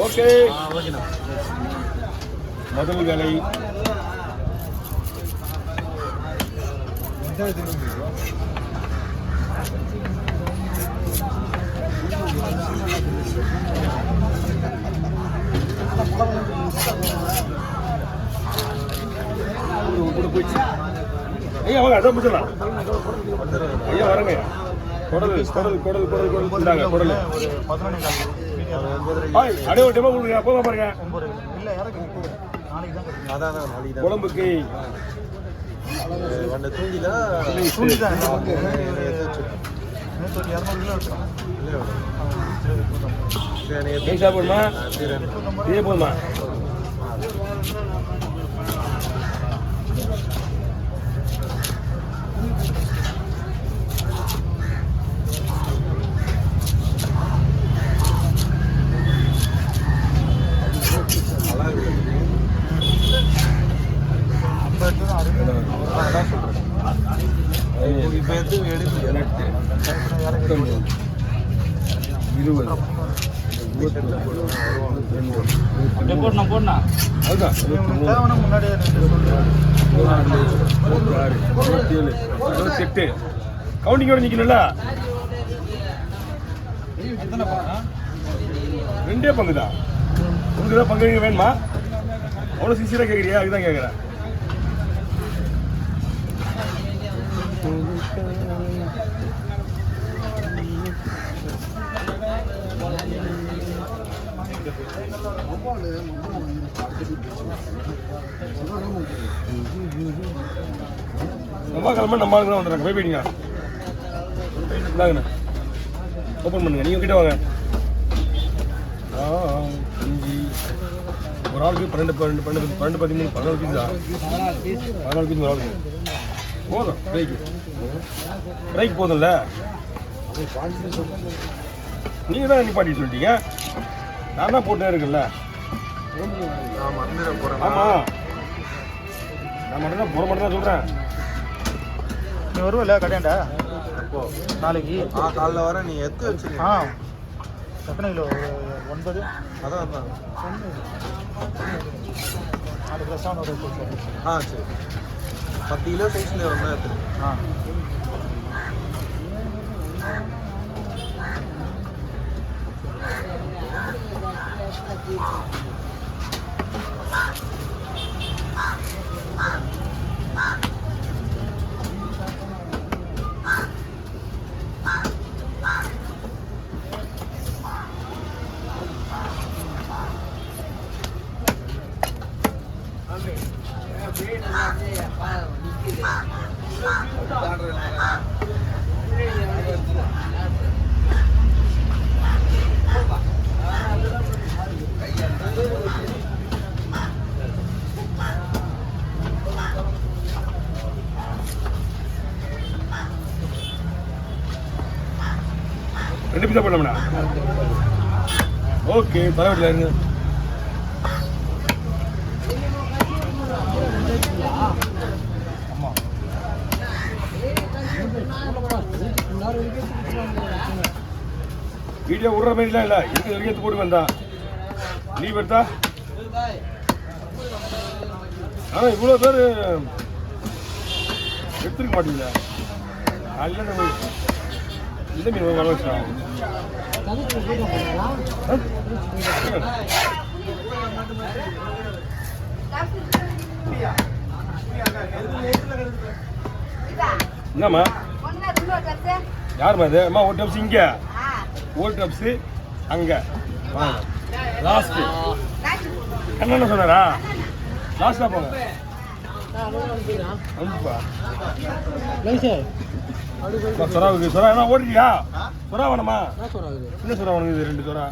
okay முதல் வேலை ஐயா வாங்க அதான் முடிச்சிடலாம் ஐயா வரங்க குடல் இந்தாங்க குடல் அப்படியே ஒரு டெமோ கொடுங்க போக பாருங்க குழம்புக்கு போதுமா இதே போதுமா கவுண்டிங்கோட நிக்கணும்ல ரெண்டே பங்குதான் உங்களுக்கு தான் பங்கு வேணுமா அவ்வளோ சின்சியரா கேட்குறியா அதுதான் கேட்குறேன் செவ்வாய்க்கிழமை நம்ம ஆளுங்க தான் வந்துடுறாங்க போய்பீடிங்க இந்தாங்கண்ணா ஓப்பன் பண்ணுங்க நீங்கள் கிட்ட வாங்க அஞ்சு ஒரு ஆளுக்கு 12 13 14 பீஸா 14 பீஸ் ஒரு ஆளுக்கு போதும் ப்ரைக்கு போதும்ல நீங்கள் தான் நிப்பாட்டி சொல்லிட்டீங்க நான் தான் போட்டே இருக்குல்ல ஆமாம் நான் மட்டும் தான் சொல்கிறேன் நீ வருவல கடையாண்டா நாளைக்கு காலைல வர நீ எத்து வச்சு எத்தனை கிலோ 9 அதான் 4 ப்ளஸ்ஸான ஒரு சரி 10 கிலோ சைஸில் வந்தால் எடுத்து ரெண்டு பீஸா பண்ணோம்னா ஓகே பரவாயில்ல இருங்க வீடியோ விடுற மாதிரிலாம் இல்லை இதுக்கு எடுத்து போட்டு வந்தா லீவ் எடுத்தா ஆனால் இவ்வளோ பேர் எடுத்துருக்க மாட்டீங்களா காலையில் இந்த மீன் வர வச்சா என்னம்மா யாருமா இது அம்மா ஒரு டப்ஸ் இங்கே ஒரு டப்ஸு அங்கே வாங்க லாஸ்ட்டு என்னென்ன சொன்னாரா லாஸ்ட்டாக போங்க அனுப்புப்பா சொராவுக்கு சொரா என்ன ஓடுறியா சொரா வேணுமா என்ன சொரா உனக்கு இது 2 சொரா